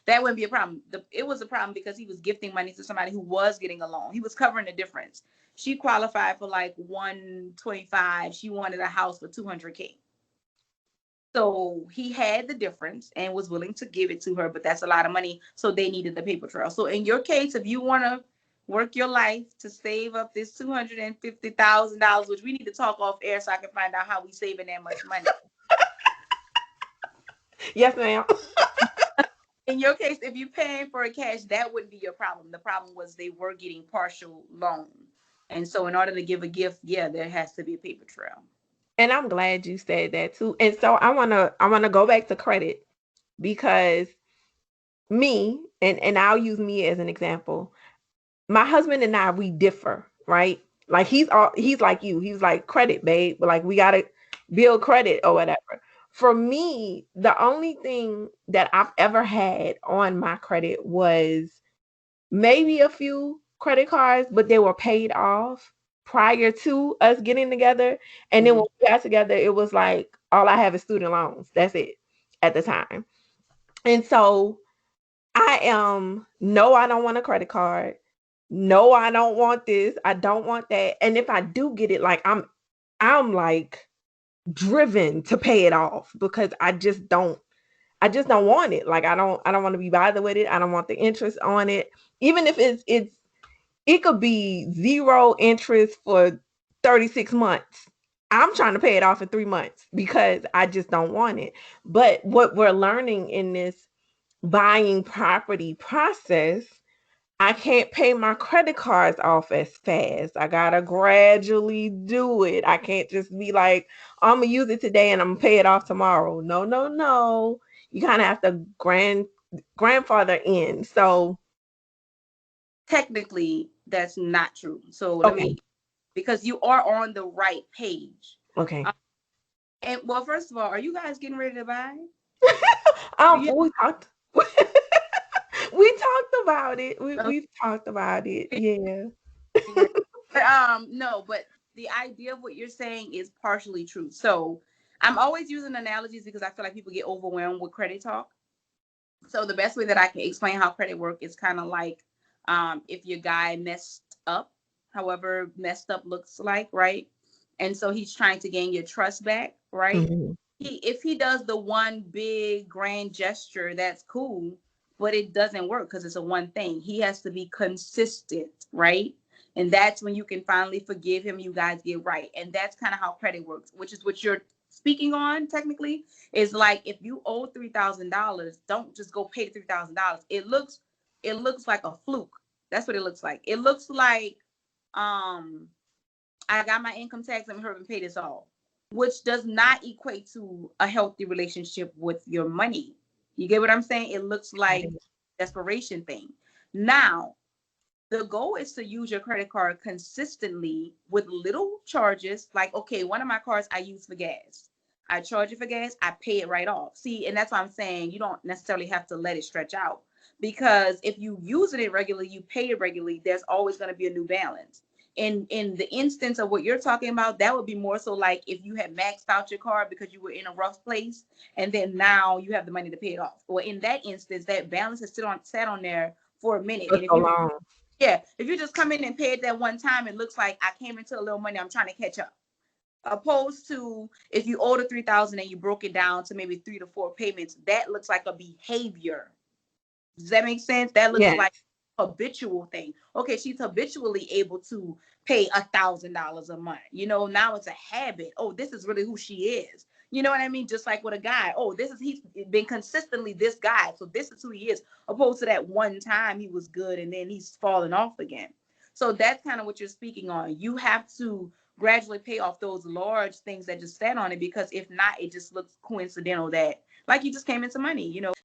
that wouldn't be a problem. It was a problem because he was gifting money to somebody who was getting a loan. He was covering the difference. She qualified for like 125. She wanted a house for 200K. So he had the difference and was willing to give it to her, but that's a lot of money. So they needed the paper trail. So in your case, if you want to work your life to save up this $250,000, which we need to talk off air so I can find out how we saving that much money. Yes, ma'am. In your case, if you're paying for a cash, that wouldn't be your problem. The problem was they were getting partial loan. And so in order to give a gift, yeah, there has to be a paper trail. And I'm glad you said that too. And so I wanna go back to credit because me, and I'll use me as an example. My husband and I, we differ, right? Like he's like you. He's like credit, babe. Like we gotta build credit or whatever. For me, the only thing that I've ever had on my credit was maybe a few credit cards, but they were paid off prior to us getting together. And then Mm-hmm. when we got together, it was like all I have is student loans. That's it at the time. And so I am no, I don't want a credit card. No, I don't want this. I don't want that. And if I do get it, like I'm like driven to pay it off because I just don't want it. Like I don't want to be bothered with it. I don't want the interest on it. Even if it could be zero interest for 36 months. I'm trying to pay it off in 3 months because I just don't want it. But what we're learning in this buying property process, I can't pay my credit cards off as fast. I gotta gradually do it. I can't just be like, I'm gonna use it today and I'm gonna pay it off tomorrow. No, no, no. You kind of have to grandfather in. So Technically, that's not true. So let okay, me, because you are on the right page. okay. Um, and well, first of all, are you guys getting ready to buy? Do you We talked. We talked about it. have We've talked about it. Yeah. but no, but the idea of what you're saying is partially true. So I'm always using analogies because I feel like people get overwhelmed with credit talk. So the best way that I can explain how credit work is kind of like if your guy messed up, however messed up looks like, right? And so he's trying to gain your trust back, right? Mhm. If he does the one big grand gesture, that's cool, but it doesn't work because it's a one thing. He has to be consistent, right? And that's when you can finally forgive him. You guys get right, and that's kind of how credit works, which is what you're speaking on. Technically, is like if you owe $3,000, don't just go pay the $3,000. It looks like a fluke. That's what it looks like. It looks like um I got my income tax. Let me hurry and pay this all, which does not equate to a healthy relationship with your money. You get what I'm saying? It looks Got like it. desperation thing. Now, the goal is to use your credit card consistently with little charges. Like, okay, one of my cards I use for gas. I charge it for gas, I pay it right off. See, and that's why I'm saying you don't necessarily have to let it stretch out because if you use it regularly, you pay it regularly, there's always going to be a new balance. In the instance of what you're talking about, that would be more so like if you had maxed out your card because you were in a rough place and then now you have the money to pay it off. Well, in that instance, that balance has sat on there for a minute. For And if so you long. yeah, if you just come in and pay it that one time, it looks like I came into a little money. I'm trying to catch up. Opposed to if you owe the 3,000 and you broke it down to maybe 3 to 4 payments, that looks like a behavior. Does that make sense? That looks Yes. like habitual thing. Okay, she's habitually able to pay $1,000 a month. Now it's a habit. Oh, this is really who she is. You know what I mean? Just like with a guy. Oh, he's been consistently this guy. So this is who he is. Opposed to that one time he was good and then he's falling off again. So that's kind of what you're speaking on. You have to gradually pay off those large things that just stand on it because if not, it just looks coincidental that like you just came into money.